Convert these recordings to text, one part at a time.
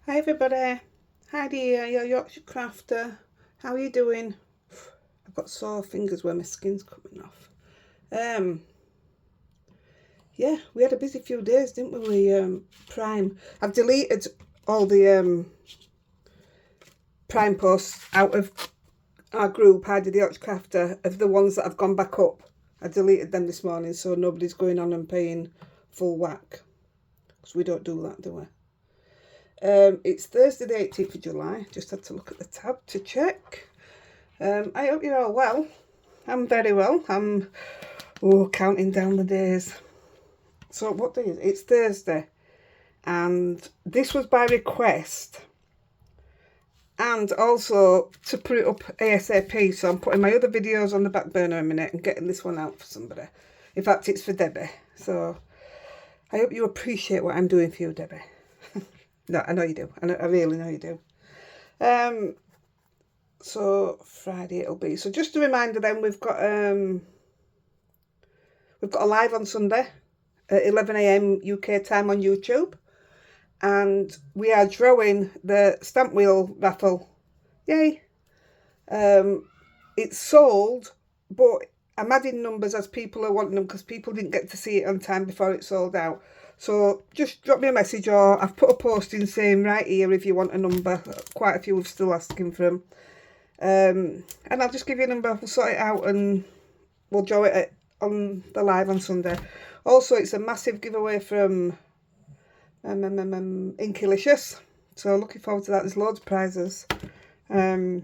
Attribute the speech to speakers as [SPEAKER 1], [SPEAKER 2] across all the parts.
[SPEAKER 1] Hi everybody, Heidi here, your Yorkshire crafter. How are you doing? I've got sore fingers where my skin's coming off. Yeah, we had a busy few days, didn't we? Prime. I've deleted all the Prime posts out of our group, Heidi-The Crafter, of the ones that have gone back up. I deleted them this morning so nobody's going on and paying full whack. Because we don't do that, do we? It's Thursday the 18th of July. Just had to look at the tab to check. I hope you're all well. I'm very well. I'm counting down the days. So what day is it? It's Thursday. And this was by request. And also to put it up ASAP. So I'm putting my other videos on the back burner a minute and getting this one out for somebody. In fact, it's for Debbie. So I hope you appreciate what I'm doing for you, Debbie. No, I know you do. I really know you do. So Friday it'll be. So just a reminder then, we've got a live on Sunday at 11 AM UK time on YouTube. And we are drawing the stamp wheel raffle. Yay. It's sold, but I'm adding numbers as people are wanting them because people didn't get to see it on time before it sold out. So just drop me a message, or I've put a post in saying right here if you want a number. Quite a few are still asking for them. And I'll just give you a number, we'll sort it out and we'll draw it on the live on Sunday. Also, it's a massive giveaway from Inkylicious. So looking forward to that. There's loads of prizes. I'll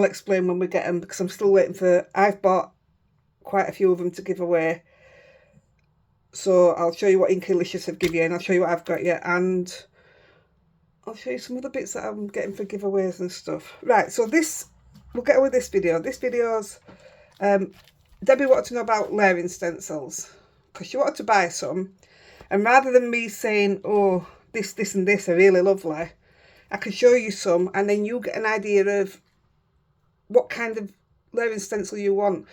[SPEAKER 1] explain when we get them because I'm still waiting for... I've bought quite a few of them to give away. So I'll show you what Inkylicious have given you, and I'll show you what I've got you, and I'll show you some other bits that I'm getting for giveaways and stuff. Right, so this, we'll get on with this video. This video's, Debbie wanted to know about layering stencils, because she wanted to buy some, and rather than me saying, oh, this and this are really lovely, I can show you some, and then you get an idea of what kind of layering stencil you want.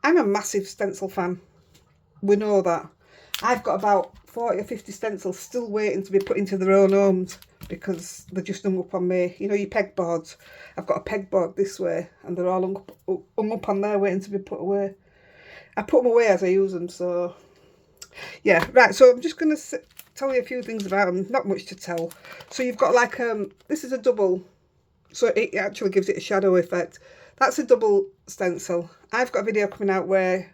[SPEAKER 1] I'm a massive stencil fan. We know that. I've got about 40 or 50 stencils still waiting to be put into their own homes because they're just hung up on me. You know, your pegboards. I've got a pegboard this way and they're all hung up on there waiting to be put away. I put them away as I use them, so... Yeah, right, so I'm just going to tell you a few things about them. Not much to tell. So you've got like, this is a double, so it actually gives it a shadow effect. That's a double stencil. I've got a video coming out where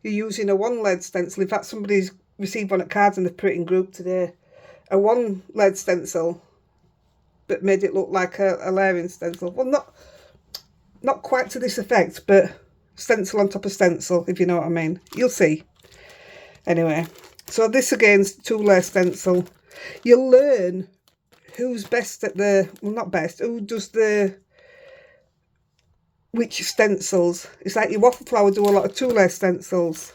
[SPEAKER 1] you're using a one lead stencil. In fact, somebody's received one at cards and they've put it in group today. A one lead stencil, but made it look like a layering stencil. Well, not quite to this effect, but stencil on top of stencil, if you know what I mean. You'll see. Anyway, so this again's two-layer stencil. You'll learn who's best at the, well, not best, who does the, which stencils. It's like your waffle flower do a lot of two-layer stencils.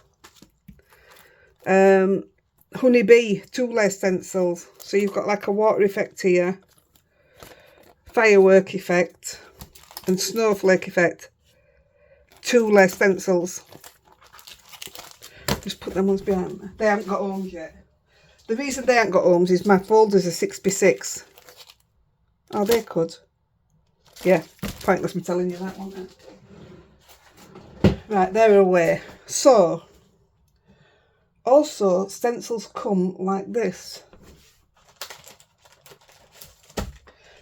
[SPEAKER 1] Honeybee, two-layer stencils. So you've got like a water effect here, firework effect, and snowflake effect. Two-layer stencils. Just put them ones behind me. They haven't got homes yet. The reason they haven't got homes is my folders are 6x6. Oh, they could. Yeah, pointless me telling you that, won't it? Right, they're away. So, also, stencils come like this.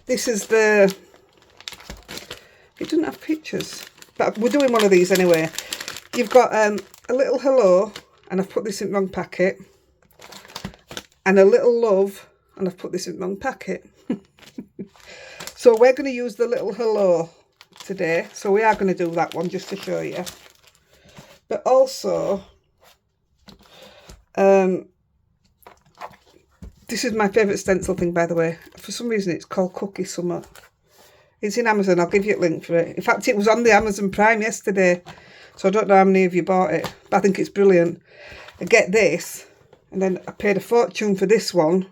[SPEAKER 1] This is the... It doesn't have pictures, but we're doing one of these anyway. You've got a little hello, and I've put this in the wrong packet, and a little love, and I've put this in the wrong packet. So we're going to use the little hello today. So we are going to do that one just to show you. But also, this is my favourite stencil thing, by the way. For some reason, it's called Cookie Summer. It's in Amazon. I'll give you a link for it. In fact, it was on the Amazon Prime yesterday. So I don't know how many of you bought it. But I think it's brilliant. I get this. And then I paid a fortune for this one.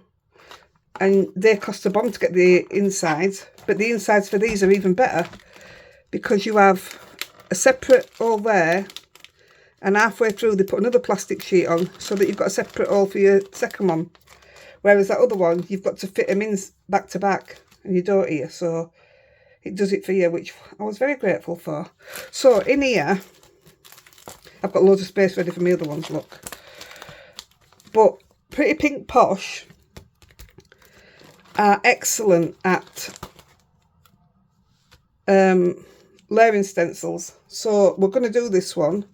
[SPEAKER 1] And they cost a bomb to get the insides. But the insides for these are even better. Because you have a separate hole there. And halfway through they put another plastic sheet on. So that you've got a separate hole for your second one. Whereas that other one, you've got to fit them in back to back, and you don't here. So it does it for you, which I was very grateful for. So in here, I've got loads of space ready for my other ones, look. But Pretty Pink Posh are excellent at layering stencils. So we're going to do this one.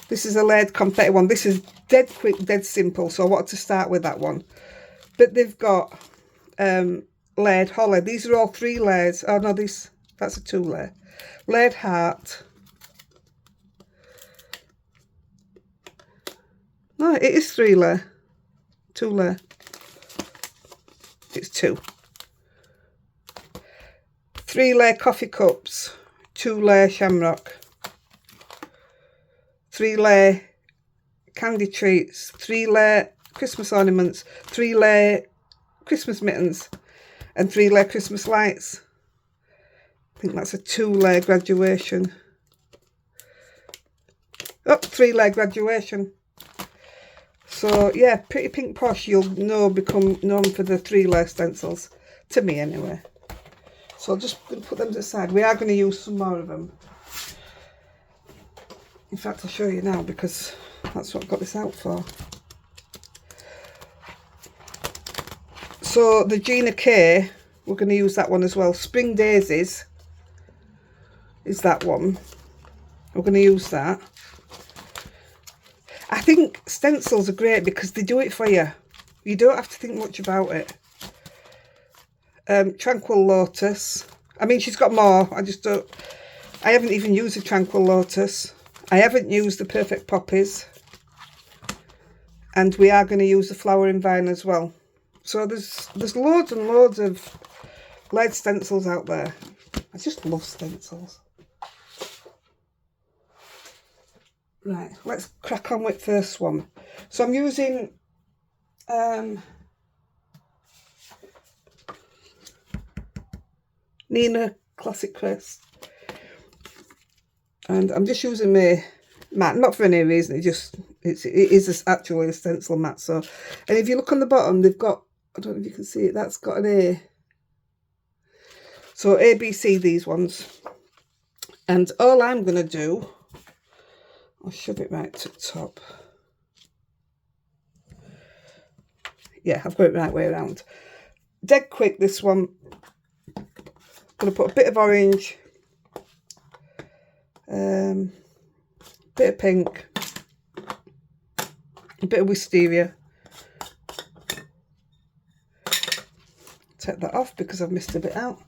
[SPEAKER 1] This is a layered confetti one. This is dead quick, dead simple. So I wanted to start with that one. But they've got layered holly. These are all 3 layers. Oh no, that's a 2 layer. Layered heart. No, it is 3 layer. 2 layer. It's 2. 3 layer coffee cups. 2 layer shamrock. 3 layer candy treats. 3 layer Christmas ornaments. 3 layer Christmas mittens. And 3 layer Christmas lights. I think that's a 2 layer graduation. Oh, 3 layer graduation. So yeah, Pretty Pink Posh, you'll know, become known for the 3 layer stencils. To me anyway. So I'm just going to put them to the side. We are going to use some more of them. In fact, I'll show you now because that's what I got this out for. So the Gina K, we're going to use that one as well. Spring Daisies is that one. We're going to use that. I think stencils are great because they do it for you. You don't have to think much about it. Tranquil Lotus. I mean, she's got more. I haven't even used the Tranquil Lotus. I haven't used the Perfect Poppies. And we are going to use the Flowering Vine as well. So there's loads and loads of lead stencils out there. I just love stencils. Right, let's crack on with first one. So I'm using Nina Classic Crest. And I'm just using my mat, not for any reason, it is actually a stencil mat. So, and if you look on the bottom, they've got, I don't know if you can see it, that's got an A. So ABC, these ones. And all I'm going to do, I'll shove it right to the top. Yeah, I've got it right way around. Dead quick, this one. Going to put a bit of orange, bit of pink, a bit of wisteria. Take that off because I've missed a bit out.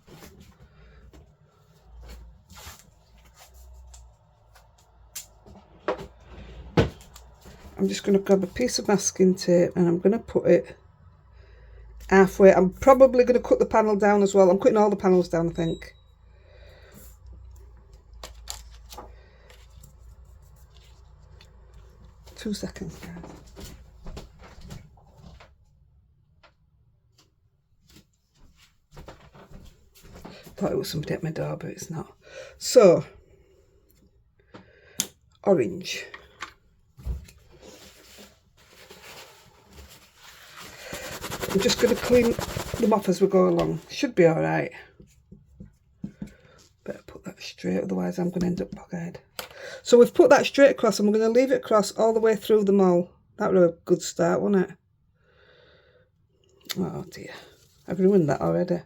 [SPEAKER 1] I'm just going to grab a piece of masking tape and I'm going to put it halfway. I'm probably going to cut the panel down as well. I'm cutting all the panels down, I think. Two seconds, guys. Thought it was somebody at my door, but it's not. So, orange. I'm just going to clean them off as we go along. Should be all right. Better put that straight, otherwise I'm going to end up bog-eyed. So we've put that straight across and we're going to leave it across all the way through them all. That was a good start, wasn't it? Oh dear, I've ruined that already.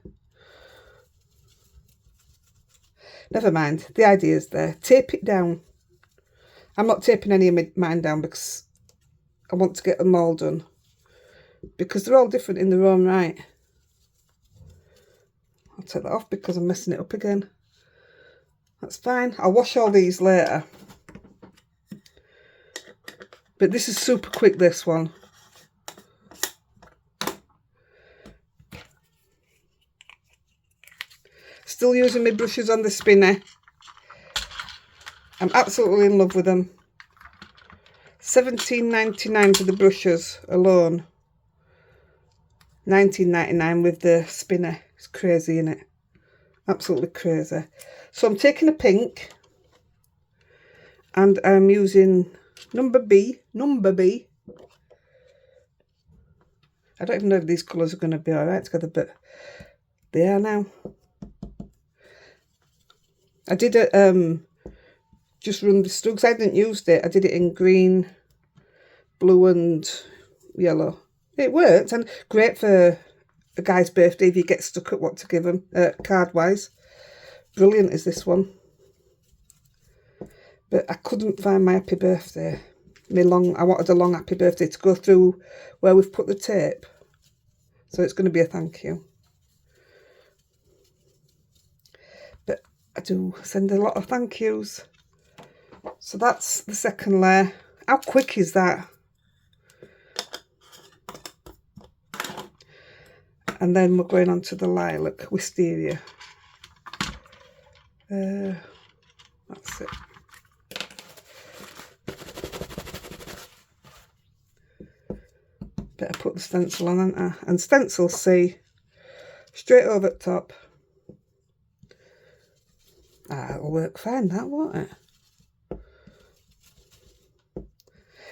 [SPEAKER 1] Never mind, the idea's there. Tape it down. I'm not taping any of mine down because I want to get them all done. Because they're all different in their own right. I'll take that off because I'm messing it up again. That's fine. I'll wash all these later. But this is super quick, this one. Still using my brushes on the spinner. I'm absolutely in love with them. £17.99 for the brushes alone. £19.99 with the spinner. It's crazy, isn't it? Absolutely crazy. So I'm taking a pink and I'm using number B, I don't even know if these colours are going to be alright together, but they are now. I did just run the studs. I didn't use it. I did it in green, blue and yellow. It worked, and great for a guy's birthday if you get stuck at what to give him, card-wise. Brilliant is this one. But I couldn't find my happy birthday. I wanted a long happy birthday to go through where we've put the tape. So it's going to be a thank you. But I do send a lot of thank yous. So that's the second layer. How quick is that? And then we're going on to the lilac wisteria. That's it. Better put the stencil on, haven't I? And stencils see straight over the top. It'll work fine, that, won't it?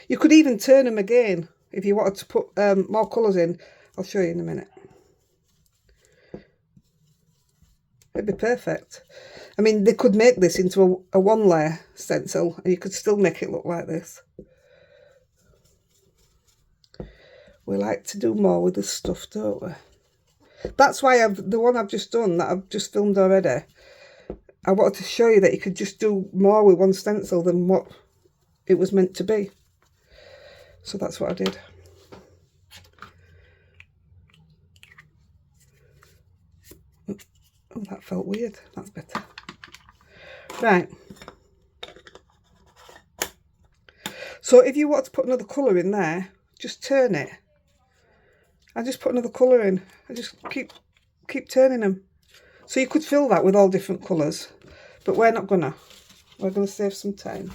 [SPEAKER 1] You could even turn them again if you wanted to put more colours in. I'll show you in a minute. It'd be perfect. I mean, they could make this into a one layer stencil and you could still make it look like this. We like to do more with the stuff, don't we? That's why the one I've just done, that I've just filmed already, I wanted to show you that you could just do more with one stencil than what it was meant to be. So that's what I did. Oh, that felt weird. That's better. Right. So if you want to put another colour in there, just turn it. I just put another colour in. I just keep turning them. So you could fill that with all different colours, but we're not gonna. We're gonna save some time.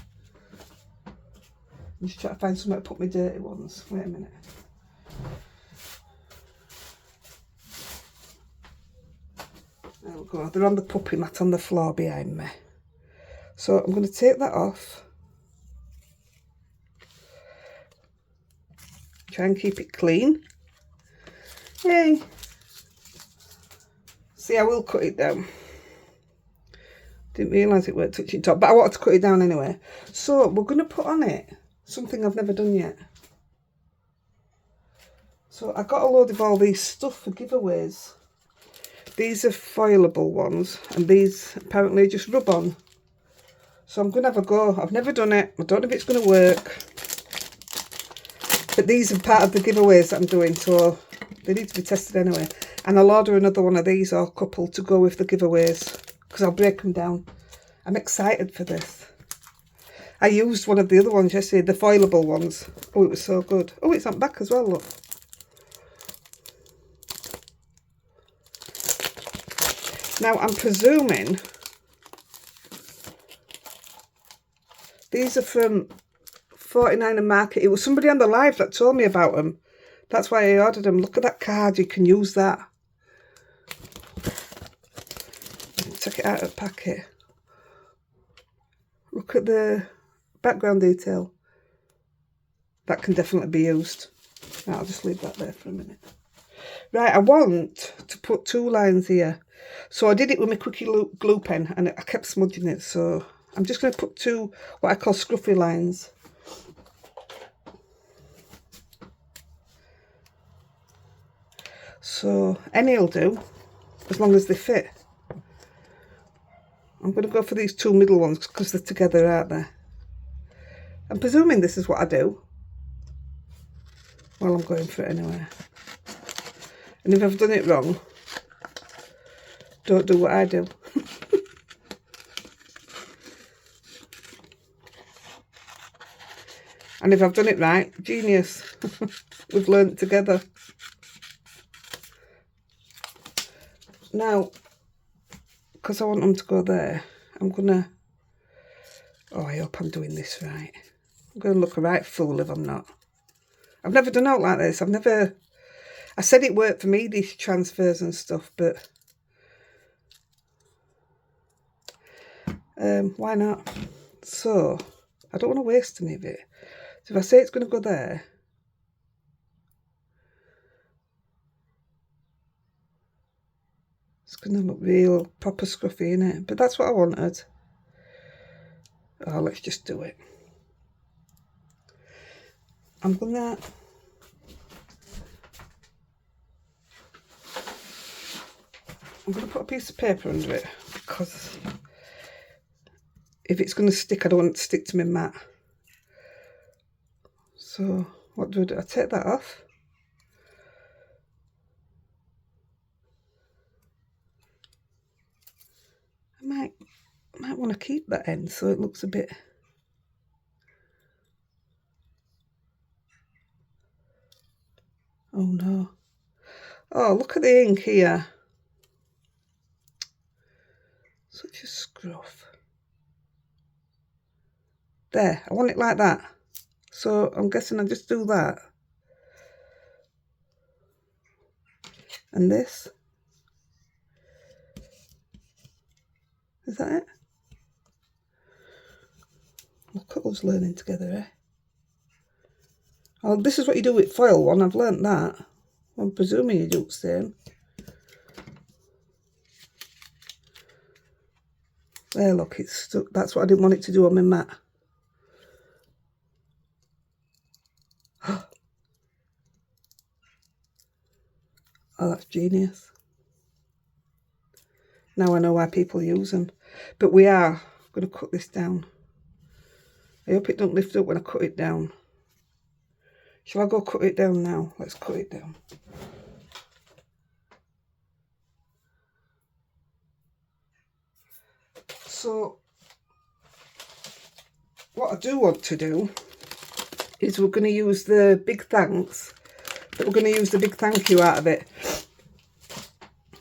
[SPEAKER 1] I'm just trying to find somewhere to put my dirty ones. Wait a minute. There we go. They're on the puppy mat on the floor behind me. So I'm going to take that off. Try and keep it clean. Yay! See, I will cut it down. Didn't realise it weren't touching top, but I wanted to cut it down anyway. So we're going to put on it something I've never done yet. So I got a load of all these stuff for giveaways. These are foilable ones, and these apparently just rub on. So I'm going to have a go. I've never done it. I don't know if it's going to work. But these are part of the giveaways that I'm doing, so they need to be tested anyway. And I'll order another one of these or a couple to go with the giveaways, because I'll break them down. I'm excited for this. I used one of the other ones yesterday, the foilable ones. Oh, it was so good. Oh, it's on back as well, look. Now, I'm presuming these are from 49 and Market. It was somebody on the live that told me about them. That's why I ordered them. Look at that card. You can use that. Take it out of the packet. Look at the background detail. That can definitely be used. Right, I'll just leave that there for a minute. Right, I want to put 2 lines here. So I did it with my quickie glue pen and I kept smudging it. So I'm just going to put 2 what I call scruffy lines. So any will do, as long as they fit. I'm going to go for these 2 middle ones because they're together, aren't they? I'm presuming this is what I do. Well, I'm going for it anyway. And if I've done it wrong, don't do what I do. And if I've done it right, genius. We've learnt together. Now, because I want them to go there, I'm gonna, oh, I hope I'm doing this right. I'm gonna look a right fool if I'm not. I've never done out like this. I said it worked for me, these transfers and stuff, but why not? So I don't want to waste any of it. So if I say it's going to go there, It's going to look real proper scruffy, innit? But that's what I wanted. Oh, let's just do it. I'm going to put a piece of paper under it, because if it's going to stick, I don't want it to stick to my mat. So what do? I take that off. I might want to keep that end so it looks a bit. Oh no. Oh, look at the ink here. Such a scruff. There, I want it like that. So I'm guessing I just do that. And this. Is that it? Look at us learning together, eh? Oh, this is what you do with foil one. I've learnt that. I'm presuming you do the same. There, look, it's stuck. That's what I didn't want it to do on my mat. Oh, that's genius. Now I know why people use them. But we are going to cut this down. I hope it don't lift up when I cut it down. Shall I go cut it down now? Let's cut it down. So, what I do want to do is we're going to use the big thanks, but we're going to use the big thank you out of it.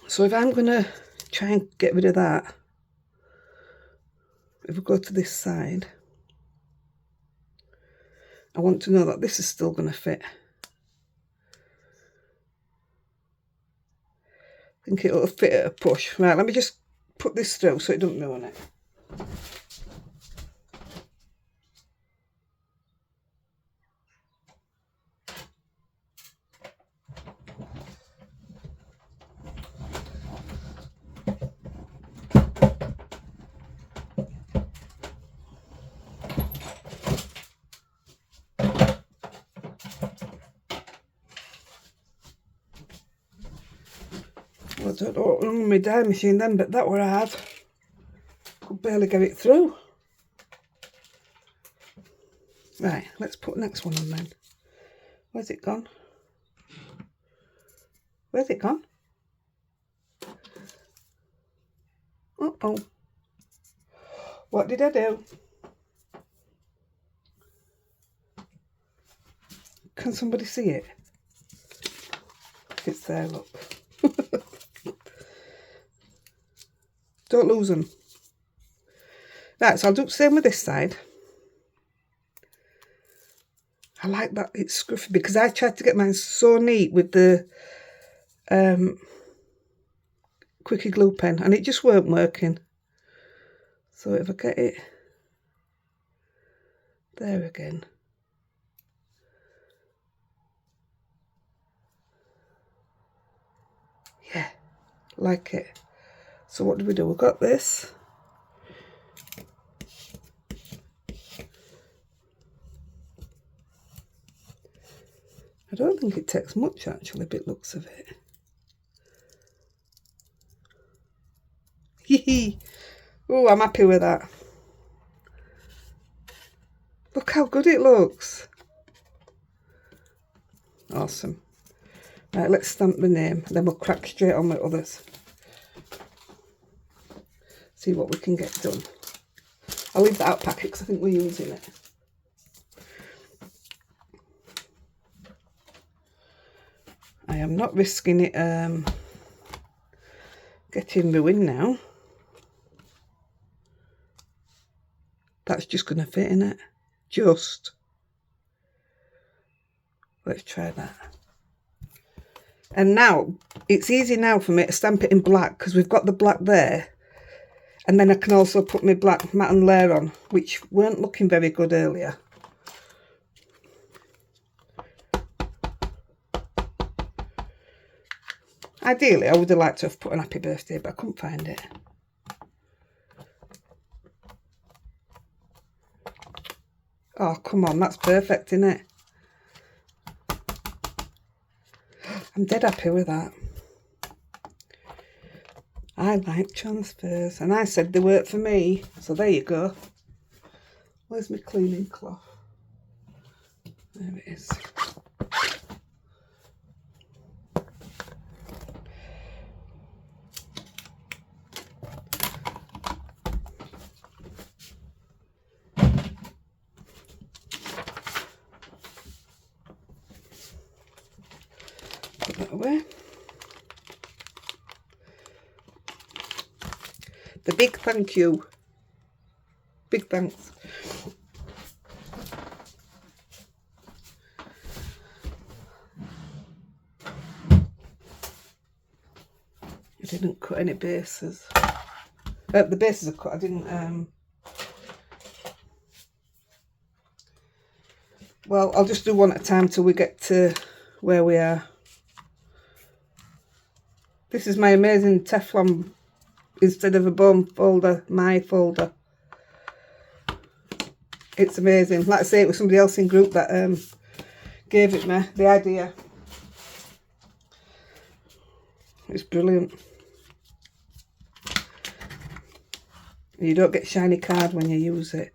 [SPEAKER 1] So if I'm going to try and get rid of that, if we go to this side, I want to know that this is still going to fit. I think it'll fit at a push. Right, let me just put this through so it doesn't ruin it. Well, I don't know what wrong with my dye machine then, but that were hard. Could barely get it through. Right, let's put the next one on then. Where's it gone? Where's it gone? Uh-oh. What did I do? Can somebody see it? It's there, look. Don't lose them. Right, so I'll do the same with this side. I like that it's scruffy because I tried to get mine so neat with the quickie glue pen and it just weren't working. So if I get it there again. Yeah, like it. So what do? We've got this. I don't think it takes much actually, but it looks of it. Hee. Oh, I'm happy with that. Look how good it looks. Awesome. Right, let's stamp the name, then we'll crack straight on with others. See what we can get done. I'll leave that out packet because I think we're using it. I am not risking it getting ruined now. That's just going to fit in it. Just. Let's try that. And now, it's easy now for me to stamp it in black because we've got the black there. And then I can also put my black matte and layer on, which weren't looking very good earlier. Ideally, I would have liked to have put an happy birthday, but I couldn't find it. Oh, come on, that's perfect, isn't it? I'm dead happy with that. I like transfers, and I said they work for me, so there you go. Where's my cleaning cloth? There it is. Put that away. The big thank you. Big thanks. I didn't cut any bases. The bases are cut. I didn't. Well, I'll just do one at a time till we get to where we are. This is my amazing Teflon instead of a bone folder, my folder. It's amazing. Like I say, it was somebody else in group that gave it me, the idea. It's brilliant. You don't get shiny card when you use it.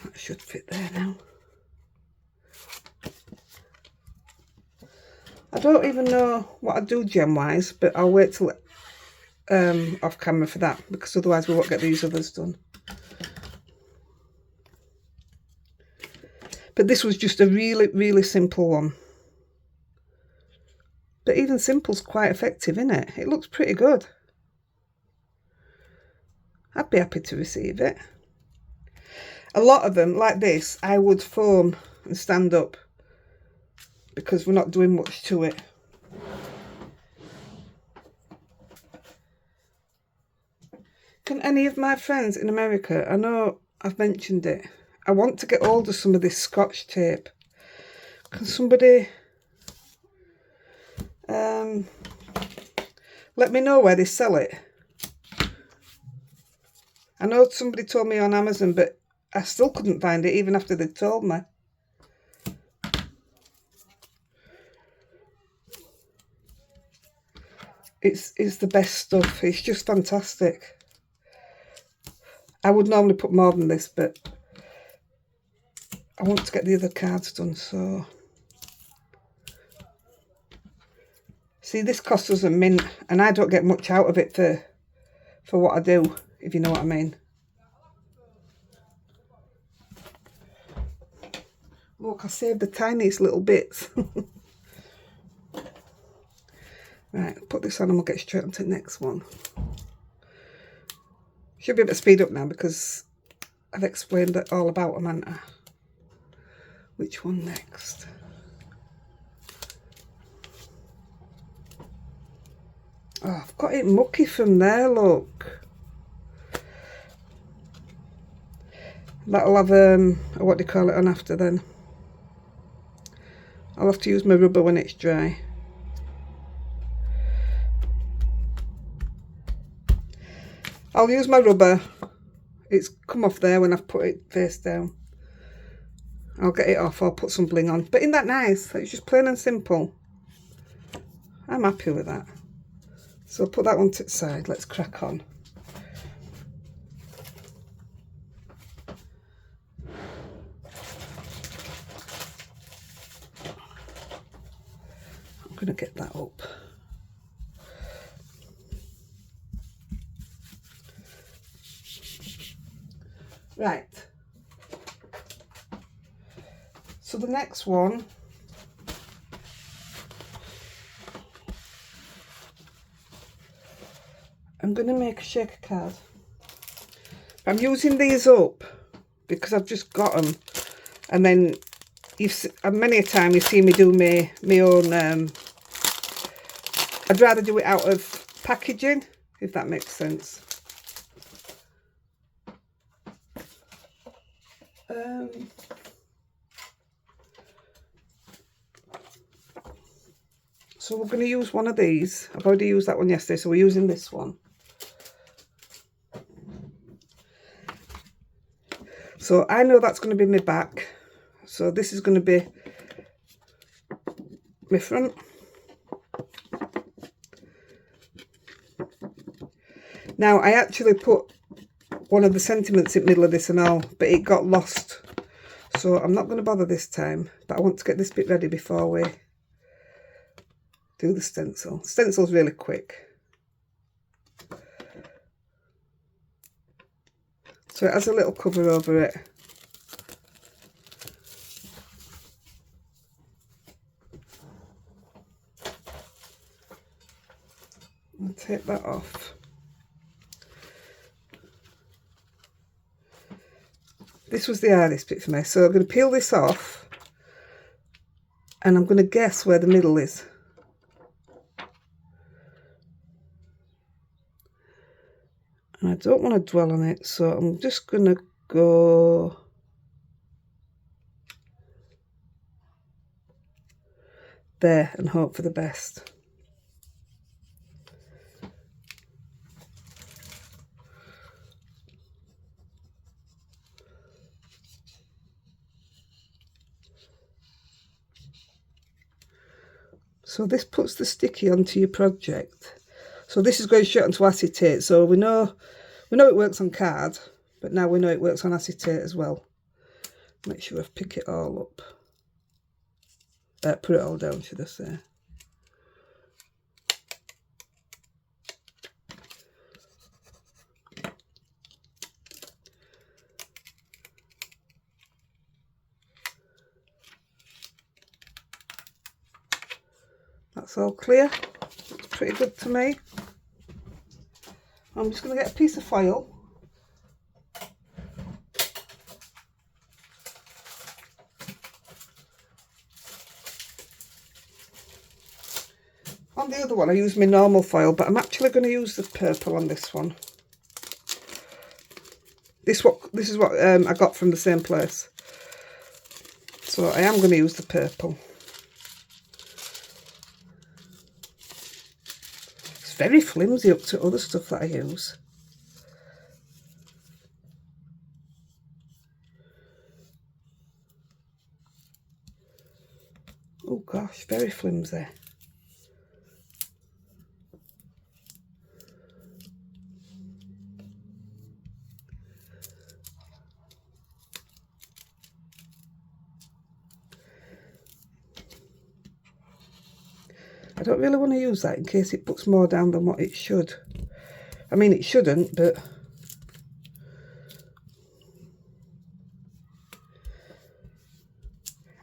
[SPEAKER 1] That should fit there now. I don't even know what I do gem-wise, but I'll wait till off camera for that, because otherwise we won't get these others done. But this was just a really, really simple one. But even simple's quite effective, isn't it? It looks pretty good. I'd be happy to receive it. A lot of them, like this, I would foam and stand up because we're not doing much to it. Can any of my friends in America, I know I've mentioned it, I want to get hold of some of this Scotch tape. Can somebody let me know where they sell it? I know somebody told me on Amazon, but I still couldn't find it even after they told me. It's the best stuff. It's just fantastic. I would normally put more than this, but I want to get the other cards done, so... See, this costs us a mint, and I don't get much out of it for what I do, if you know what I mean. Look, I saved the tiniest little bits. Right, put this on and we'll get straight on to the next one. Should be able to speed up now because I've explained it all about them, haven't I? Which one next? Oh, I've got it mucky from there, look. That'll have, what do you call it on after then? I'll have to use my rubber when it's dry. I'll use my rubber. It's come off there when I've put it face down. I'll get it off, I'll put some bling on. But isn't that nice? It's just plain and simple. I'm happy with that. So I'll put that one to the side. Let's crack on. I'm going to get that up. Right. So the next one, I'm going to make a shaker card. I'm using these up because I've just got them, and then many a time you see me do my own. I'd rather do it out of packaging, if that makes sense. So we're going to use one of these. I've already used that one yesterday, so we're using this one. So I know that's going to be my back. So this is going to be my front. Now I actually put one of the sentiments in the middle of this and all, but it got lost. So I'm not going to bother this time, but I want to get this bit ready before we do the stencil. Stencil's really quick. So it has a little cover over it. I'll take that off. This was the hardest bit for me. So I'm going to peel this off and I'm going to guess where the middle is. And I don't want to dwell on it, so I'm just going to go there and hope for the best. So this puts the sticky onto your project. So this is going straight onto acetate. So we know it works on card, but now we know it works on acetate as well. Make sure I pick it all up. Put it all down, should I say. That's all clear. Looks pretty good to me. I'm just going to get a piece of foil. On the other one I use my normal foil, but I'm actually going to use the purple on this one. This is what I got from the same place. So I am going to use the purple. It's very flimsy up to other stuff that I use. Oh gosh, very flimsy. I don't really want to use that in case it puts more down than what it should. I mean, it shouldn't, but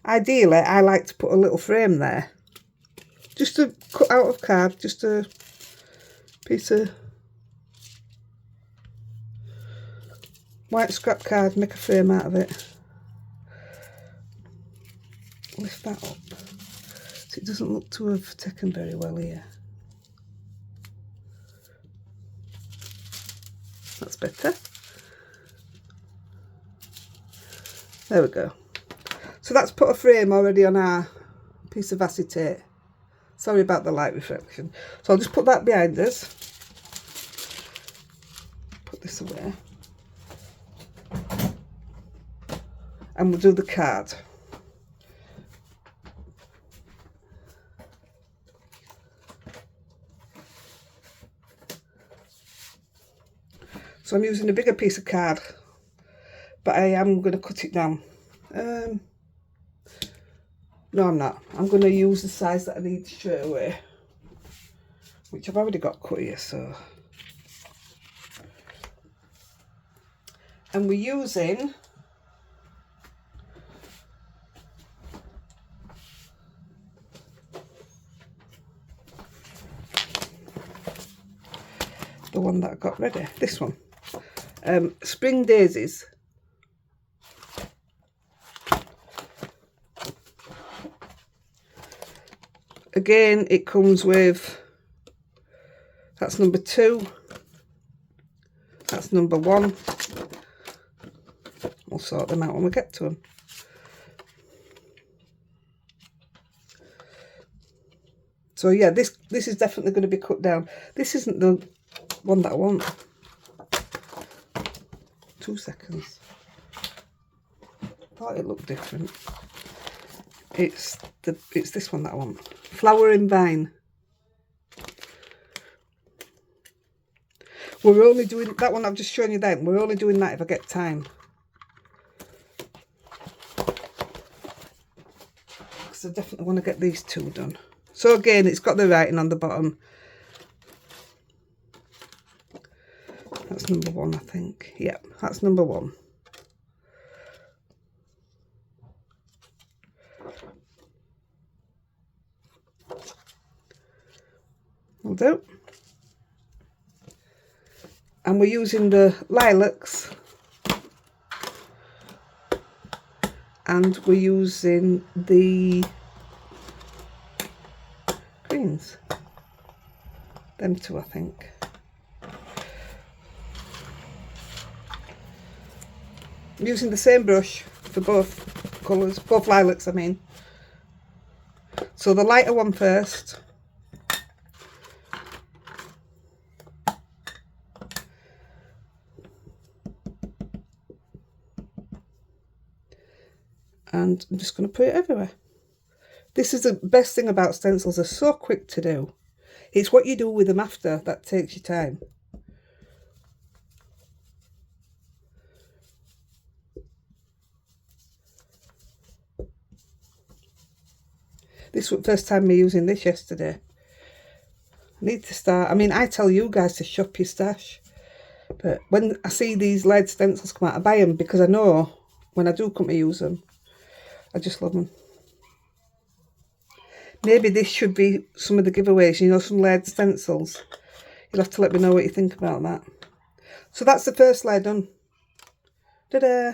[SPEAKER 1] ideally I like to put a little frame there. Just to cut out of card, just a piece of white scrap card, make a frame out of it. Lift that up. So it doesn't look to have taken very well here. That's better. There we go. So that's put a frame already on our piece of acetate. Sorry about the light reflection. So I'll just put that behind us. Put this away. And we'll do the card. So I'm using a bigger piece of card, but I am going to cut it down. No, I'm not. I'm going to use the size that I need straight away, which I've already got cut here, so. And we're using the one that I got ready, this one. Spring Daisies. Again, it comes with, that's number 2, that's number 1. We'll sort them out when we get to them. So yeah, this is definitely going to be cut down. This isn't the one that I want. 2 seconds. Thought it looked different. It's this one that I want. Flower and Vine. We're only doing that one I've just shown you then. We're only doing that if I get time. Because I definitely want to get these 2 done. So again, it's got the writing on the bottom. That's number 1, I think. Yep, that's number 1. Will do. And we're using the lilacs. And we're using the greens. Them 2, I think. I'm using the same brush for both colours, both lilacs I mean. So the lighter one first. And I'm just going to put it everywhere. This is the best thing about stencils, they're so quick to do. It's what you do with them after that takes your time. This was the first time me using this yesterday. I need to start, I mean, I tell you guys to shop your stash. But when I see these lead stencils come out, I buy them because I know when I do come to use them, I just love them. Maybe this should be some of the giveaways, you know, some lead stencils. You'll have to let me know what you think about that. So that's the first layer done. Ta-da!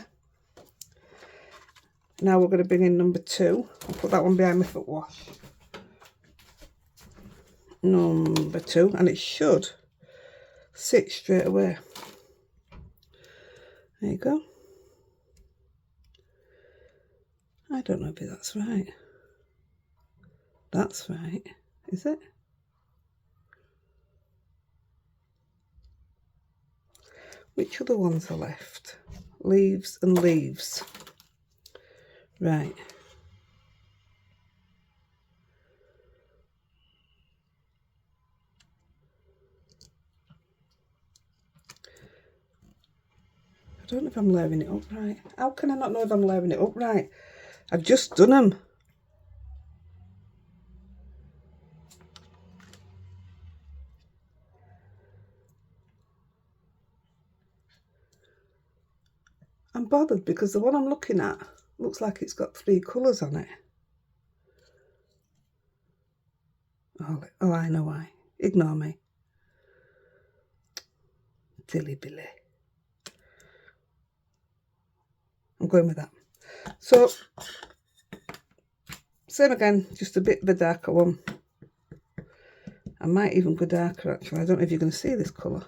[SPEAKER 1] Now we're going to bring in number 2. I'll put that one behind my foot wash. Number 2, and it should sit straight away. There you go. I don't know if that's right. That's right, is it? Which other ones are left? Leaves and leaves. Right. I don't know if I'm layering it up right. How can I not know if I'm layering it up right? I've just done them. I'm bothered because the one I'm looking at looks like it's got 3 colours on it. Oh, I know why. Ignore me. Dilly Billy. I'm going with that. So, same again, just a bit of a darker one. I might even go darker actually. I don't know if you're going to see this colour.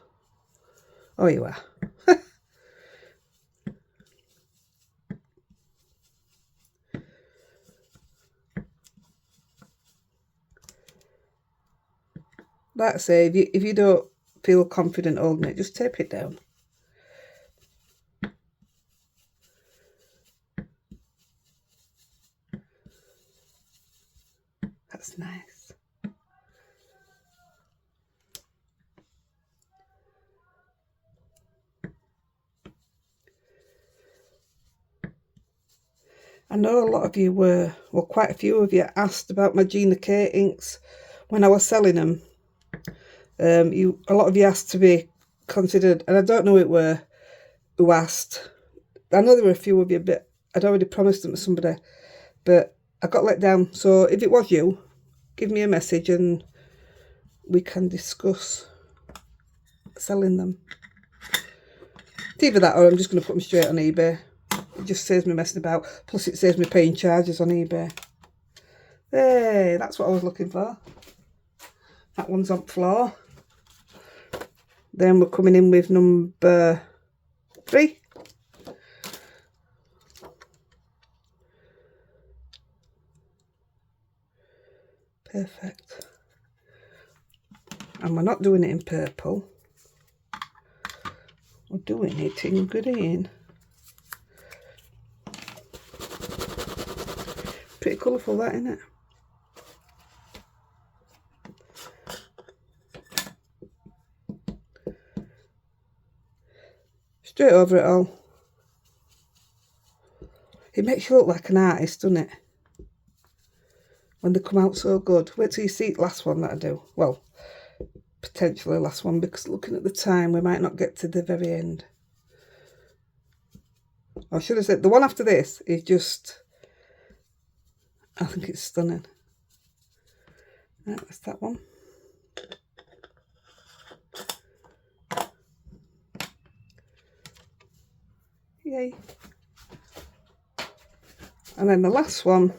[SPEAKER 1] Oh, you are. Like I say, if you don't feel confident holding it, just tape it down. That's nice. I know a lot of you were, well, quite a few of you asked about my Gina K inks when I was selling them. A lot of you asked to be considered, and I don't know who asked. I know there were a few of you, but I'd already promised them to somebody, but I got let down. So if it was you, give me a message and we can discuss selling them. It's either that or I'm just going to put them straight on eBay. It just saves me messing about. Plus it saves me paying charges on eBay. Hey, that's what I was looking for. That one's on Floral. Then we're coming in with number 3. Perfect. And we're not doing it in purple. We're doing it in green. Pretty colourful that, isn't it? Straight over it all. It makes you look like an artist, doesn't it? When they come out so good. Wait till you see the last one that I do. Well, potentially last one, because looking at the time, we might not get to the very end. Or should I say, the one after this is just, I think it's stunning. Right, that's that one. Yay. And then the last one,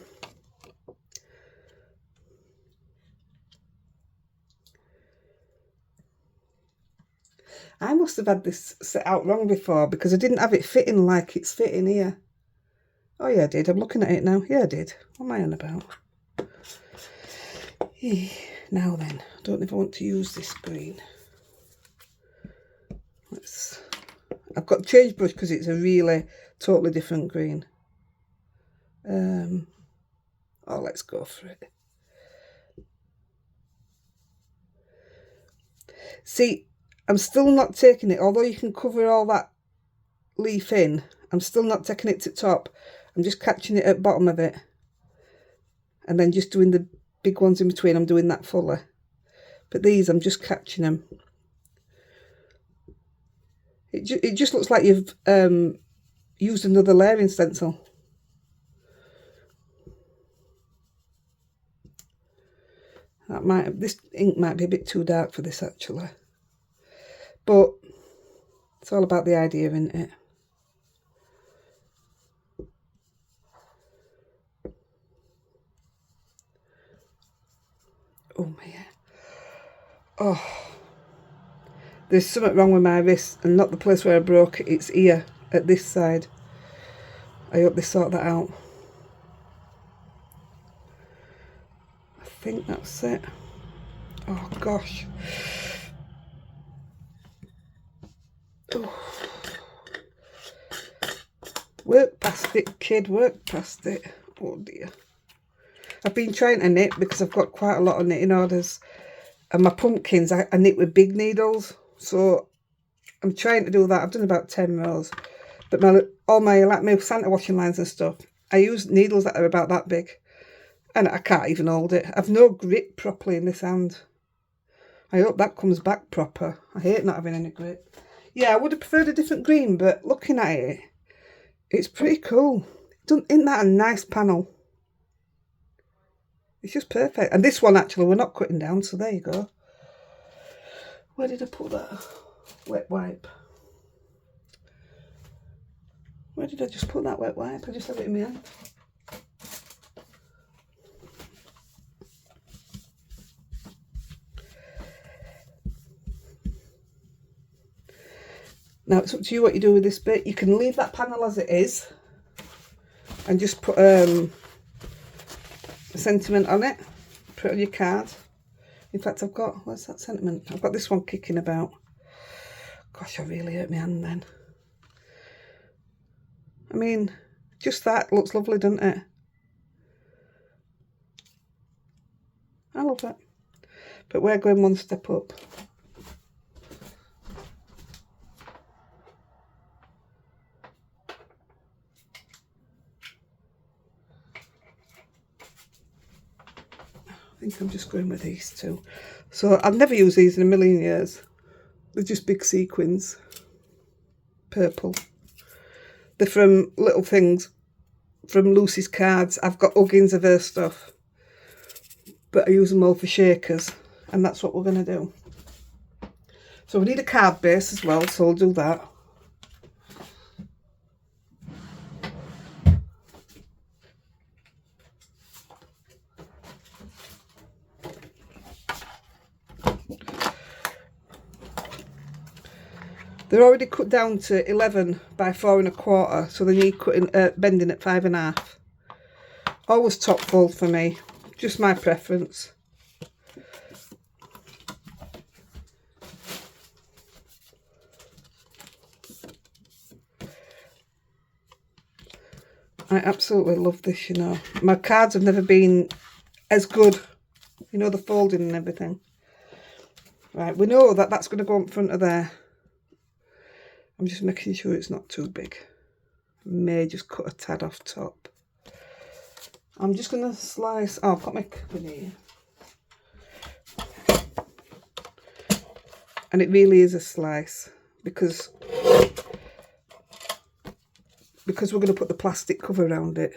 [SPEAKER 1] I must have had this set out wrong before because I didn't have it fitting like it's fitting here. Oh yeah, I did. I'm looking at it now. Yeah, I did. What am I on about? Now then, I don't know if I want to use this green. I've got change brush because it's a really totally different green. Oh, let's go for it. See, I'm still not taking it, although you can cover all that leaf in, I'm still not taking it to top. I'm just catching it at the bottom of it. And then just doing the big ones in between, I'm doing that fully. But these, I'm just catching them. It just looks like you've used another layering stencil. This ink might be a bit too dark for this actually. But it's all about the idea, isn't it? Oh my God. Oh. There's something wrong with my wrist and not the place where I broke it. It's here at this side. I hope they sort that out. I think that's it. Oh gosh. Oh. Work past it, kid, work past it. Oh dear. I've been trying to knit because I've got quite a lot of knitting orders. And my pumpkins, I knit with big needles. So I'm trying to do that. I've done about 10 rows. But all my Santa washing lines and stuff, I use needles that are about that big. And I can't even hold it. I've no grip properly in this hand. I hope that comes back proper. I hate not having any grip. Yeah, I would have preferred a different green, but looking at it, it's pretty cool. Isn't that a nice panel? It's just perfect. And this one, actually, we're not cutting down, so there you go. Where did I put that? Wet wipe. Where did I just put that wet wipe? I just have it in my hand. Now, it's up to you what you do with this bit. You can leave that panel as it is and just put a sentiment on it. Put it on your card. In fact, where's that sentiment? I've got this one kicking about. Gosh, I really hurt my hand then. I mean, just that looks lovely, doesn't it? I love it. But we're going one step up. I think I'm just going with these two. So I've never used these in a million years. They're just big sequins. Purple. They're from little things. From Lucy's cards. I've got Huggins of her stuff. But I use them all for shakers. And that's what we're going to do. So we need a card base as well. So we'll do that. They're already cut down to 11 by 4 1/4, so they need cutting, bending at 5 1/2. Always top fold for me, just my preference. I absolutely love this, you know. My cards have never been as good. You know, the folding and everything. Right, we know that that's going to go in front of there. I'm just making sure it's not too big. May just cut a tad off top. I'm just going to slice. Oh, I've got my cup in here. And it really is a slice because we're going to put the plastic cover around it.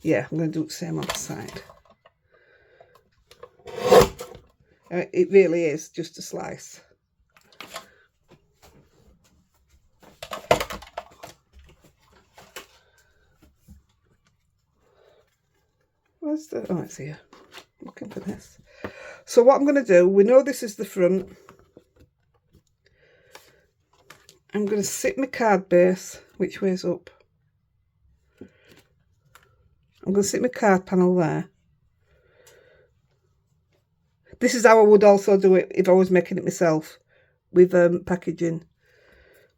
[SPEAKER 1] Yeah, I'm going to do the same on the side. It really is just a slice. Where's the... Oh, it's here. Looking for this. So what I'm going to do, we know this is the front. I'm going to sit my card base, which way's up. I'm going to sit my card panel there. This is how I would also do it if I was making it myself with packaging.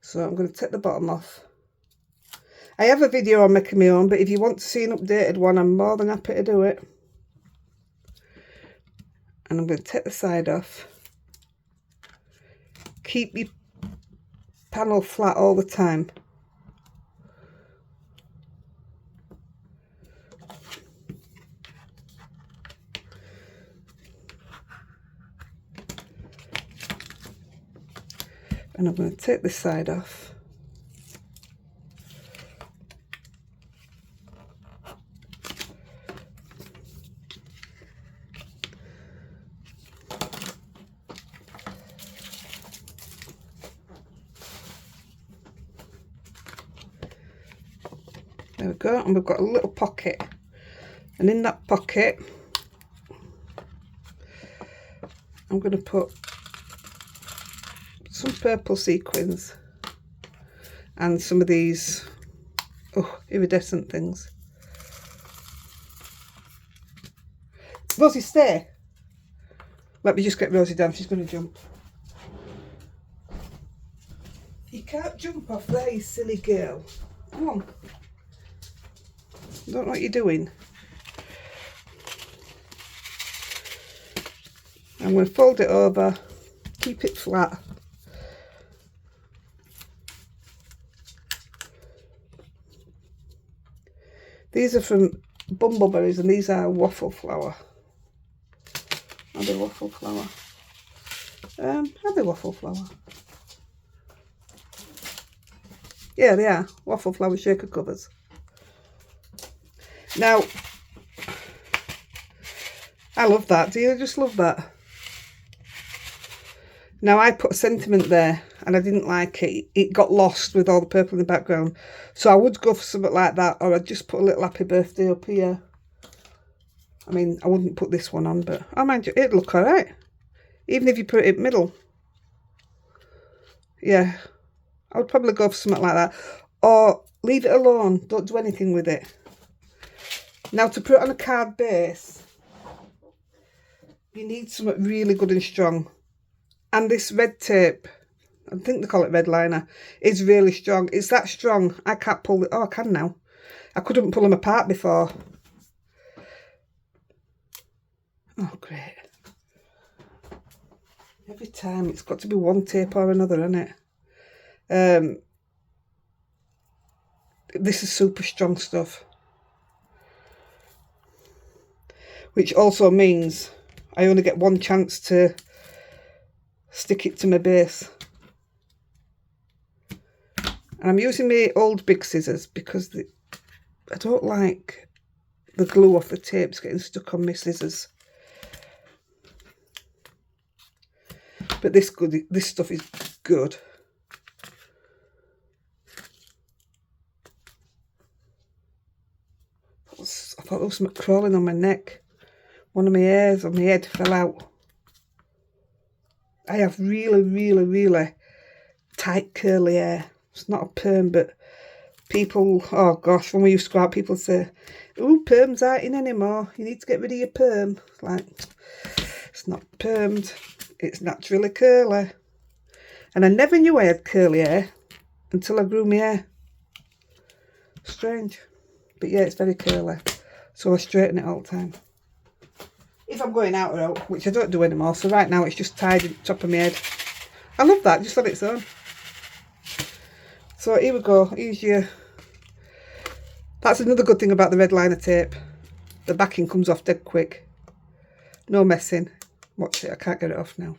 [SPEAKER 1] So I'm going to take the bottom off. I have a video on making my own, but if you want to see an updated one, I'm more than happy to do it. And I'm going to take the side off. Keep your panel flat all the time. And I'm going to take this side off. There we go, and we've got a little pocket, and in that pocket I'm going to put some purple sequins and some of these iridescent things. Rosie, stay. Let me just get Rosie down, she's going to jump. You can't jump off there, you silly girl. Come on. I don't know what you're doing. I'm going to fold it over, keep it flat. These are from Bumbleberries and these are waffle flower. Are they waffle flower? Are they waffle flower? Yeah, they are. Waffle flower shaker covers. Now, I love that. Do you just love that? Now, I put a sentiment there and I didn't like it. It got lost with all the purple in the background. So I would go for something like that, or I'd just put a little happy birthday up here. I mean, I wouldn't put this one on, but I mind you, it'd look all right. Even if you put it in the middle. Yeah, I would probably go for something like that. Or leave it alone. Don't do anything with it. Now, to put it on a card base, you need something really good and strong. And this red tape, I think they call it red liner, is really strong. It's that strong, I can't pull it. Oh, I can now. I couldn't pull them apart before. Oh, great. Every time, it's got to be one tape or another, isn't it? This is super strong stuff. Which also means I only get one chance to stick it to my base. And I'm using my old big scissors because I don't like the glue off the tapes getting stuck on my scissors. But this stuff is good. I thought there was something crawling on my neck. One of my hairs on my head fell out. I have really, really, really tight curly hair. It's not a perm, but people, oh gosh, when we used to go out, people say, oh, perms aren't in anymore. You need to get rid of your perm. It's like, it's not permed. It's naturally curly. And I never knew I had curly hair until I grew my hair. Strange. But yeah, it's very curly. So I straighten it all the time. If I'm going out or out, which I don't do anymore. So right now it's just tied at the top of my head. I love that, just on its own. So here we go. Here's your... That's another good thing about the red liner tape. The backing comes off dead quick. No messing. Watch it, I can't get it off now.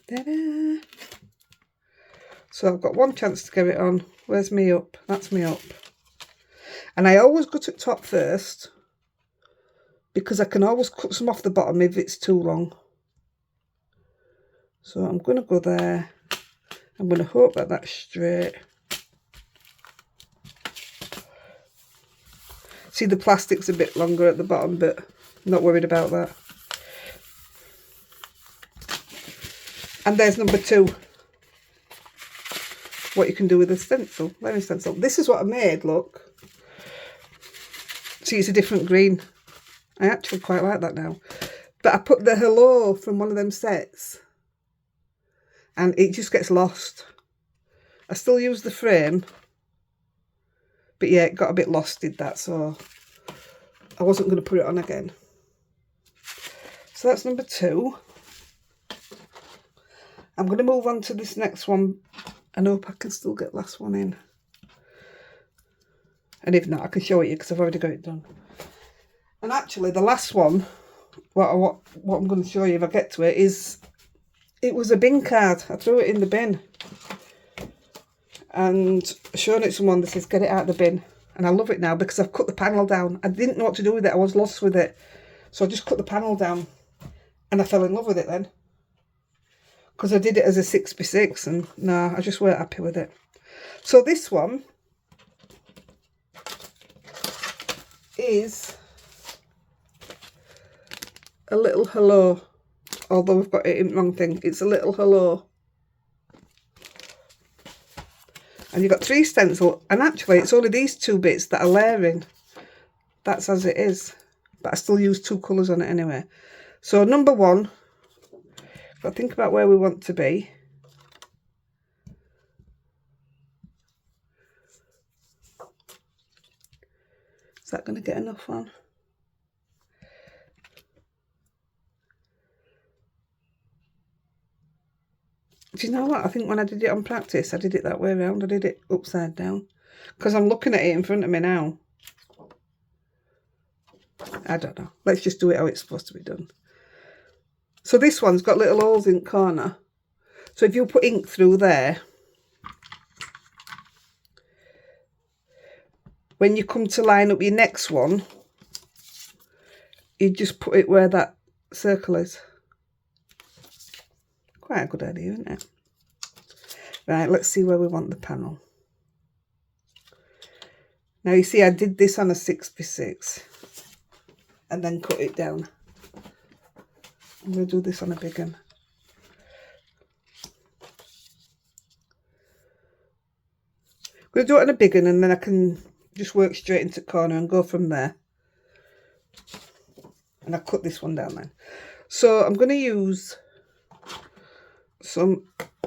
[SPEAKER 1] Ta-da! So I've got one chance to get it on. Where's me up? That's me up. And I always go to the top first, because I can always cut some off the bottom if it's too long. So I'm going to go there. I'm going to hope that that's straight. See, the plastic's a bit longer at the bottom, but I'm not worried about that. And there's number 2. What you can do with a stencil, lemon stencil. This is what I made, look. See, it's a different green. I actually quite like that now. But I put the hello from one of them sets, and it just gets lost. I still use the frame, but yeah, it got a bit lost, did that, so I wasn't going to put it on again. So that's number 2. I'm going to move on to this next one and hope I can still get last one in. And if not, I can show it you because I've already got it done. And actually, the last one, what I'm going to show you if I get to it, is, it was a bin card. I threw it in the bin. And showing it to someone that says, get it out of the bin. And I love it now because I've cut the panel down. I didn't know what to do with it. I was lost with it. So I just cut the panel down. And I fell in love with it then. Because I did it as a 6x6 and no, I just weren't happy with it. So this one is a little hello. Although I've got it in the wrong thing. It's a little hello. And you've got 3 stencil, and actually it's only these 2 bits that are layering. That's as it is. But I still use 2 colours on it anyway. So number 1, if I think about where we want to be. Is that going to get enough on? Do you know what? I think when I did it on practice, I did it that way around. I did it upside down. Because I'm looking at it in front of me now. I don't know. Let's just do it how it's supposed to be done. So this one's got little holes in the corner. So if you put ink through there, when you come to line up your next one, you just put it where that circle is. Quite a good idea, isn't it? Right, let's see where we want the panel. Now you see I did this on a 6x6 and then cut it down. I'm going to do this on a big one. I'm going to do it on a big one and then I can just work straight into the corner and go from there. And I cut this one down then. So I'm going to use some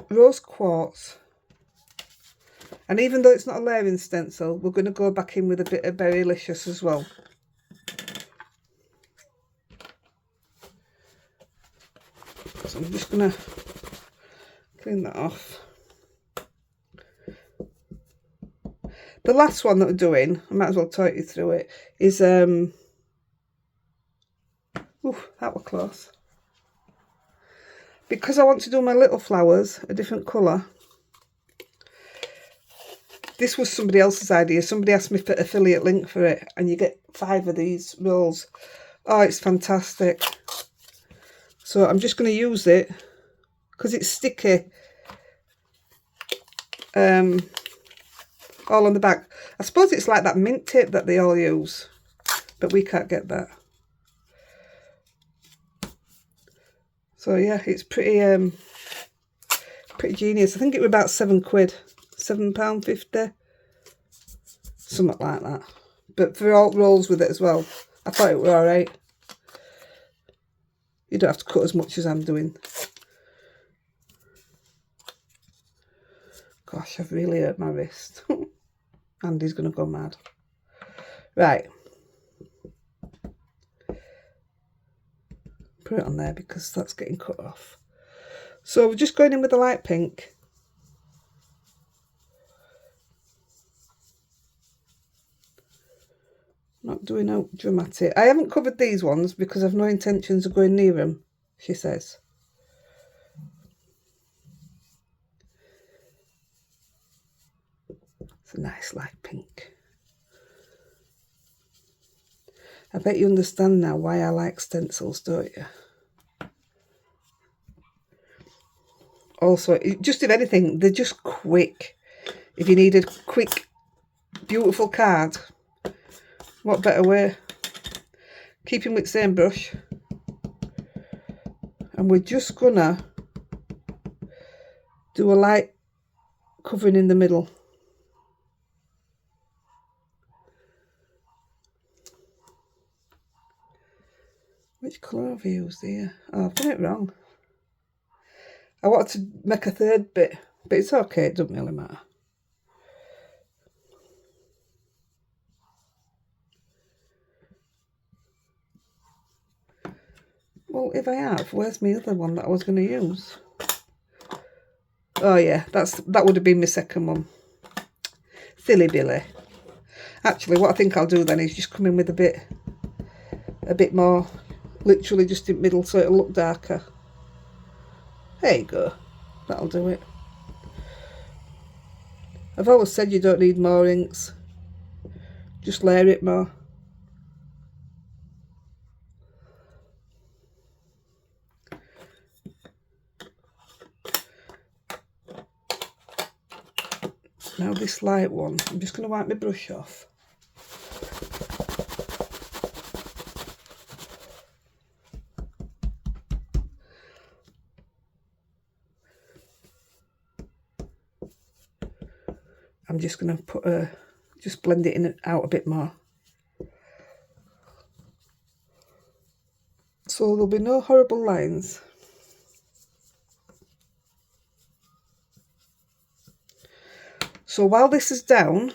[SPEAKER 1] rose quartz, and even though it's not a layering stencil, we're going to go back in with a bit of Berrylicious as well. So I'm just going to clean that off. The last one that we're doing, I might as well talk you through it, is ooh, that was close. Because I want to do my little flowers a different colour. This was somebody else's idea. Somebody asked me for affiliate link for it, and you get 5 of these rolls. Oh, it's fantastic. So I'm just going to use it because it's sticky. All on the back. I suppose it's like that mint tape that they all use, but we can't get that. So yeah, it's pretty pretty genius. I think it was about £7, £7.50, something like that. But for all rolls with it as well, I thought it was all right. You don't have to cut as much as I'm doing. Gosh, I've really hurt my wrist. Andy's going to go mad. Right. Put it on there because that's getting cut off. So we're just going in with the light pink. Not doing out dramatic. I haven't covered these ones because I've no intentions of going near them, she says. It's a nice light pink. I bet you understand now why I like stencils, don't you? Also, just if anything, they're just quick. If you need a quick, beautiful card, what better way? Keeping with the same brush. And we're just gonna do a light covering in the middle. Which colour have I used here? Oh, I've done it wrong. I wanted to make a third bit, but it's okay, it doesn't really matter. Well, if I have, where's my other one that I was going to use? Oh yeah, that would have been my second one. Silly Billy. Actually, what I think I'll do then is just come in with a bit more, literally just in the middle, so it'll look darker. There you go. That'll do it. I've always said you don't need more inks. Just layer it more. Now this light one, I'm just going to wipe my brush off. I'm just going to put just blend it in and out a bit more. So there'll be no horrible lines. So while this is down,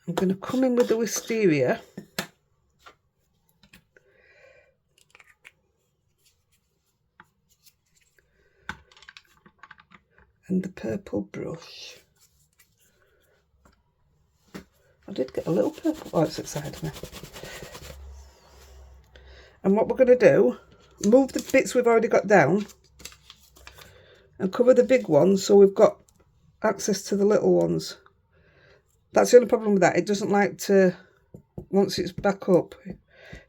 [SPEAKER 1] I'm going to come in with the wisteria. And the purple brush. I did get a little purple. Oh, it's outside me. And what we're going to do, move the bits we've already got down and cover the big ones so we've got access to the little ones. That's the only problem with that. It doesn't like to, once it's back up,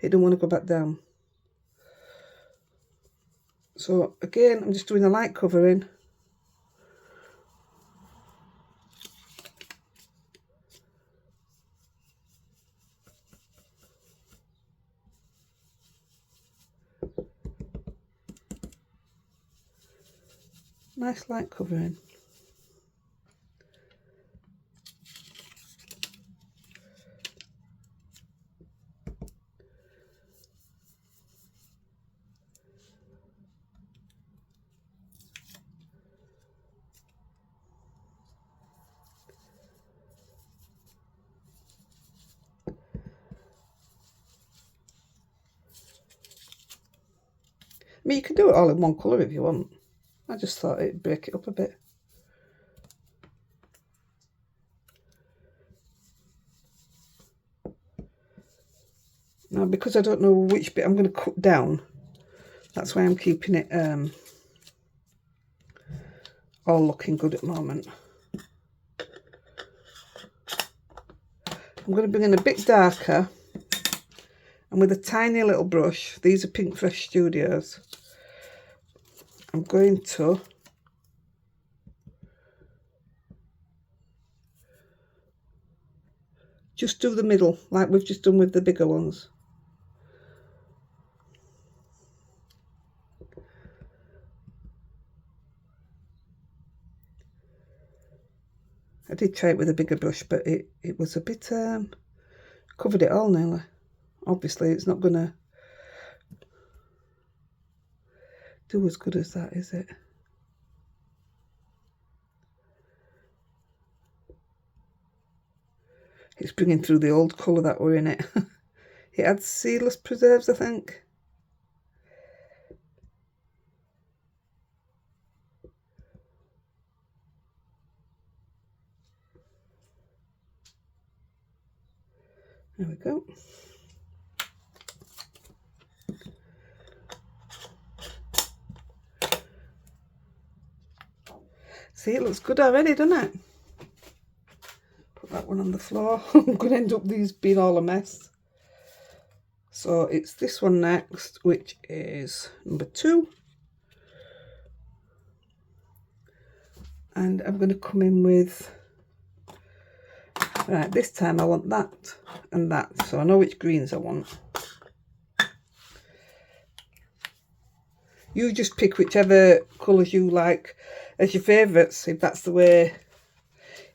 [SPEAKER 1] it don't want to go back down. So again, I'm just doing a light covering. Nice light covering. I mean, you can do it all in one colour if you want. I just thought it'd break it up a bit. Now, because I don't know which bit I'm going to cut down, that's why I'm keeping it all looking good at the moment. I'm going to bring in a bit darker, and with a tiny little brush, these are Pink Fresh Studios, I'm going to just do the middle like we've just done with the bigger ones. I did try it with a bigger brush, but it was a bit covered it all nearly. Obviously it's not gonna do as good as that, is it? It's bringing through the old colour that were in it. It had seedless preserves, I think. There we go. See, it looks good already, doesn't it? Put that one on the floor. I'm going to end up these being all a mess. So it's this one next, which is number 2. And I'm going to come in with, right, this time I want that and that. So I know which greens I want. You just pick whichever colours you like as your favourites, if that's the way,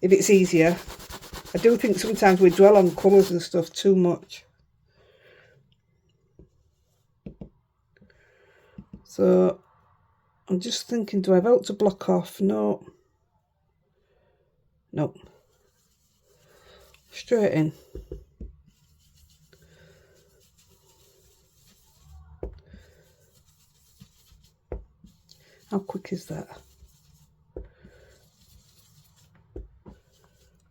[SPEAKER 1] if it's easier. I do think sometimes we dwell on colours and stuff too much. So I'm just thinking, do I have out to block off? No. Nope. Straight in. How quick is that?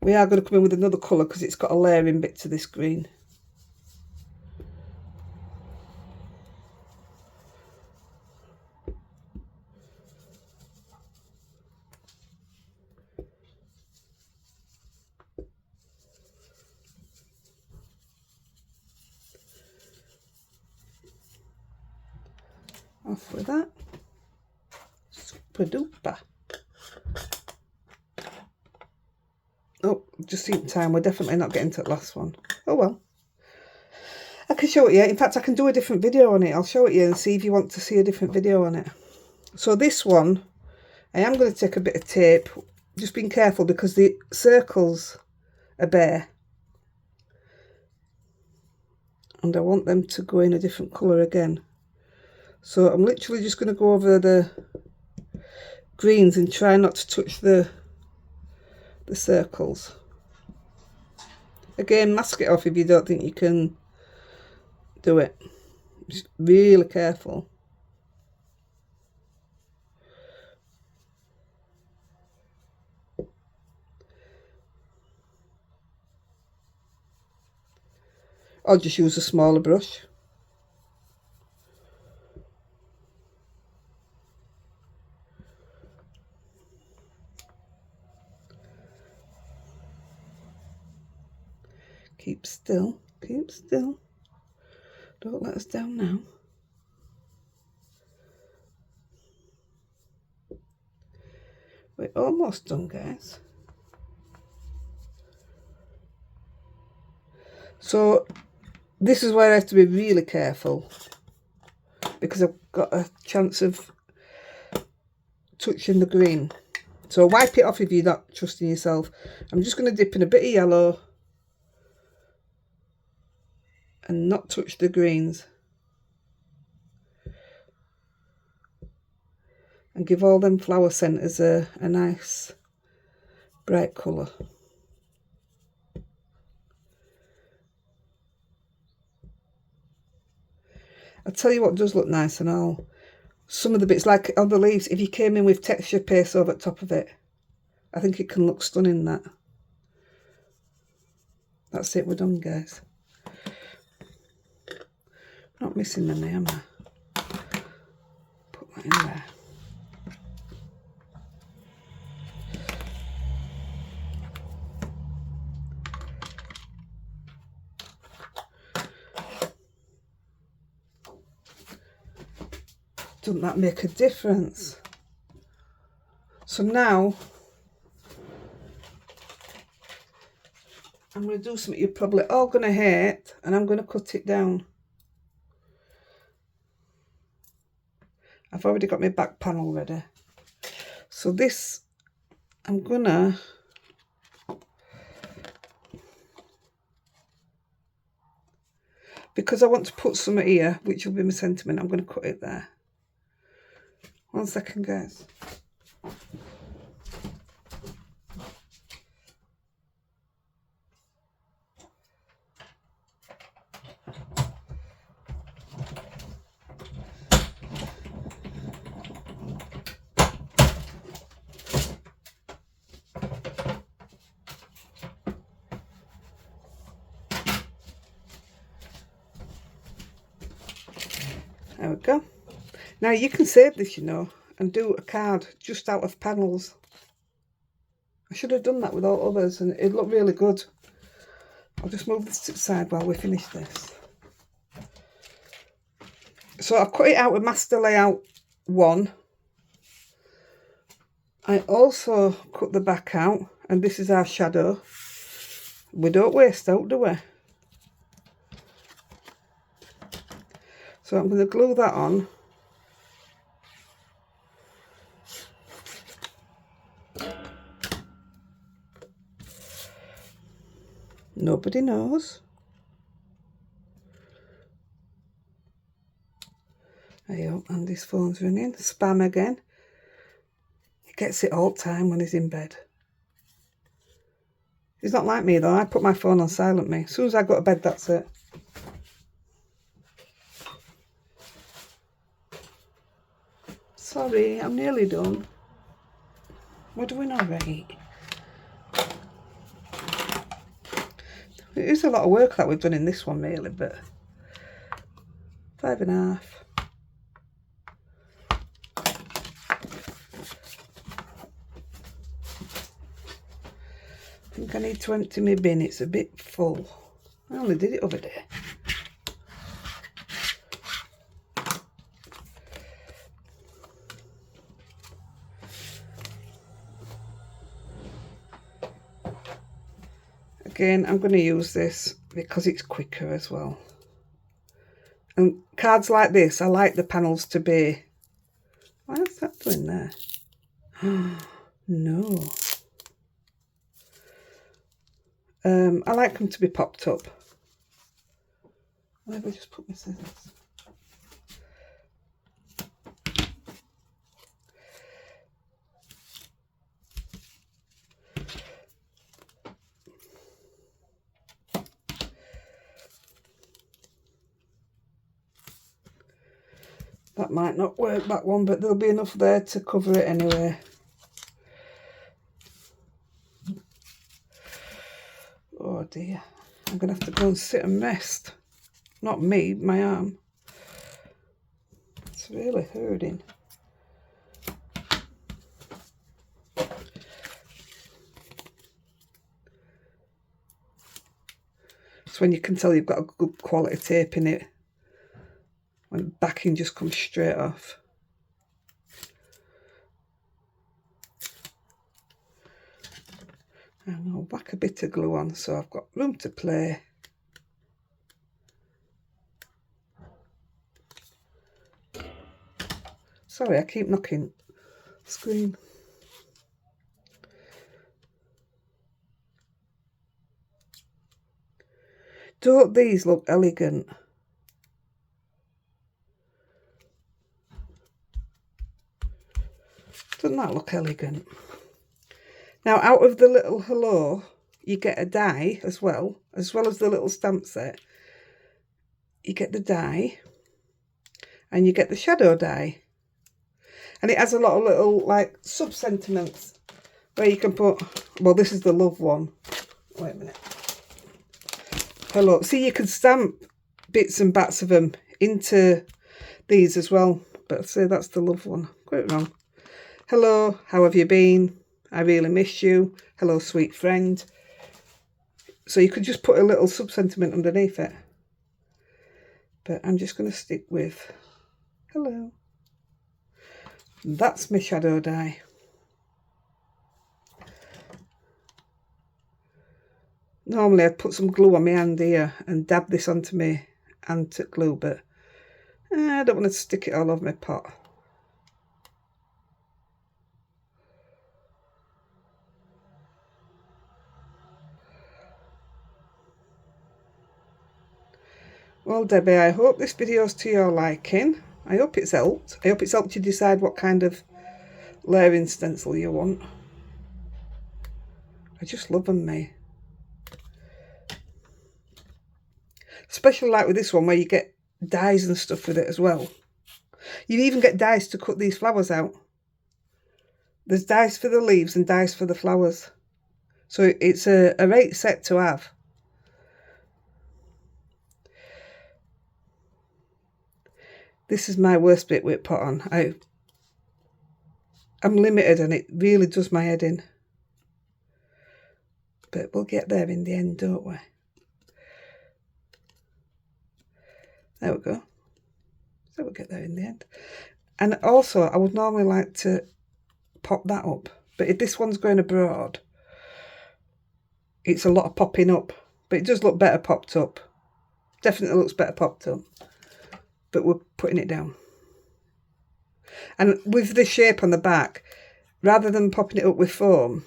[SPEAKER 1] We are going to come in with another colour because it's got a layering bit to this green. Off with that. Super duper. Oh, just seen time. We're definitely not getting to the last one. Oh well. I can show it you. In fact, I can do a different video on it. I'll show it you and see if you want to see a different video on it. So this one, I am going to take a bit of tape. Just being careful because the circles are bare. And I want them to go in a different colour again. So I'm literally just going to go over the greens and try not to touch the circles. Again, mask it off if you don't think you can do it. Just really careful. I'll just use a smaller brush. Keep still, keep still. Don't let us down now. We're almost done, guys. So this is where I have to be really careful because I've got a chance of touching the green. So wipe it off if you're not trusting yourself. I'm just going to dip in a bit of yellow and not touch the greens. And give all them flower centres a nice bright colour. I'll tell you what does look nice and all. Some of the bits, like on the leaves, if you came in with texture paste over the top of it, I think it can look stunning, that. That's it, we're done, guys. Not missing any, am I? Put that in there. Doesn't that make a difference? So now I'm going to do something you're probably all going to hate, and I'm going to cut it down. I've already got my back panel ready. So this, I'm going to because I want to put some here, which will be my sentiment, I'm going to cut it there. 1 second, guys. There we go. Now you can save this, you know, and do a card just out of panels. I should have done that with all others and it looked really good. I'll just move this to the side while we finish this. So I've cut it out with Master Layout 1. I also cut the back out, and this is our shadow. We don't waste out, do we? So I'm going to glue that on. Nobody knows. I hope Andy's phone's ringing. Spam again. He gets it all the time when he's in bed. He's not like me though. I put my phone on silent me. As soon as I go to bed, that's it. Sorry, I'm nearly done. We're doing alright. It is a lot of work that we've done in this one really, but 5.5. I think I need to empty my bin, it's a bit full. I only did it over there. Again, I'm going to use this because it's quicker as well. And cards like this, I like the panels to be... Why is that doing there? No. I like them to be popped up. Where have I just put my scissors? That might not work, that one, but there'll be enough there to cover it anyway. Oh dear, I'm going to have to go and sit and rest. Not me, my arm. It's really hurting. It's when you can tell you've got a good quality tape in it. When backing just comes straight off. And I'll whack a bit of glue on so I've got room to play. Sorry, I keep knocking the screen. Don't these look elegant? Doesn't that look elegant? Now, out of the little hello, you get a die as well as the little stamp set. You get the die, and you get the shadow die. And it has a lot of little, like, sub-sentiments where you can put... Well, this is the love one. Wait a minute. Hello. See, you can stamp bits and bats of them into these as well. But I'd say that's the love one. Got it wrong. Hello, how have you been? I really miss you. Hello, sweet friend. So you could just put a little sub-sentiment underneath it. But I'm just going to stick with hello. That's my shadow die. Normally I'd put some glue on my hand here and dab this onto my hand to glue, but I don't want to stick it all over my pot. Well, Debbie, I hope this video's to your liking. I hope it's helped. I hope it's helped you decide what kind of layering stencil you want. I just love them, me. Especially like with this one where you get dies and stuff with it as well. You even get dies to cut these flowers out. There's dies for the leaves and dies for the flowers. So it's a great set to have. This is my worst bit with pot on. I'm limited and it really does my head in. But we'll get there in the end, don't we? There we go. So we'll get there in the end. And also, I would normally like to pop that up. But if this one's going abroad, it's a lot of popping up. But it does look better popped up. Definitely looks better popped up. But we're putting it down. And with the shape on the back, rather than popping it up with foam,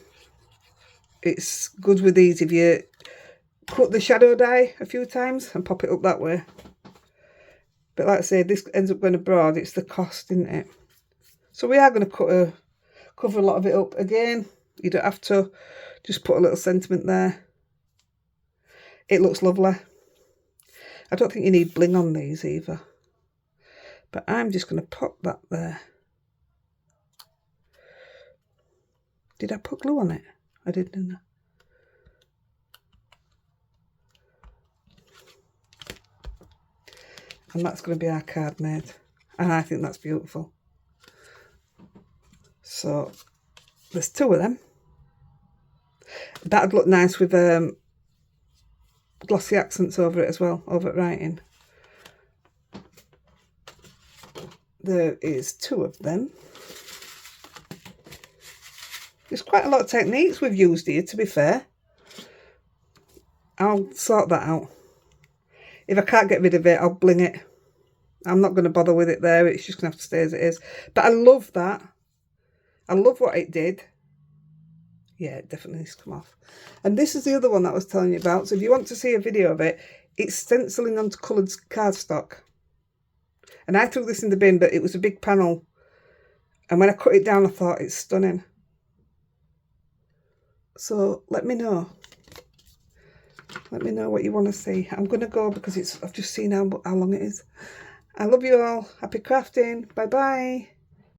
[SPEAKER 1] it's good with these if you cut the shadow die a few times and pop it up that way. But like I say, this ends up going abroad. It's the cost, isn't it? So we are going to cover a lot of it up. Again, you don't have to. Just put a little sentiment there. It looks lovely. I don't think you need bling on these either. But I'm just going to pop that there. Did I put glue on it? I did, didn't I? And that's going to be our card made. And I think that's beautiful. So there's two of them. That'd look nice with glossy accents over it as well, over at writing. There is two of them. There's quite a lot of techniques we've used here, to be fair. I'll sort that out. If I can't get rid of it, I'll bling it. I'm not going to bother with it there. It's just going to have to stay as it is. But I love that. I love what it did. Yeah, it definitely needs to come off. And this is the other one that I was telling you about. So if you want to see a video of it, it's stenciling onto coloured cardstock. And I threw this in the bin, but it was a big panel. And when I cut it down, I thought it's stunning. So let me know. Let me know what you want to see. I'm going to go because I've just seen how long it is. I love you all. Happy crafting. Bye-bye.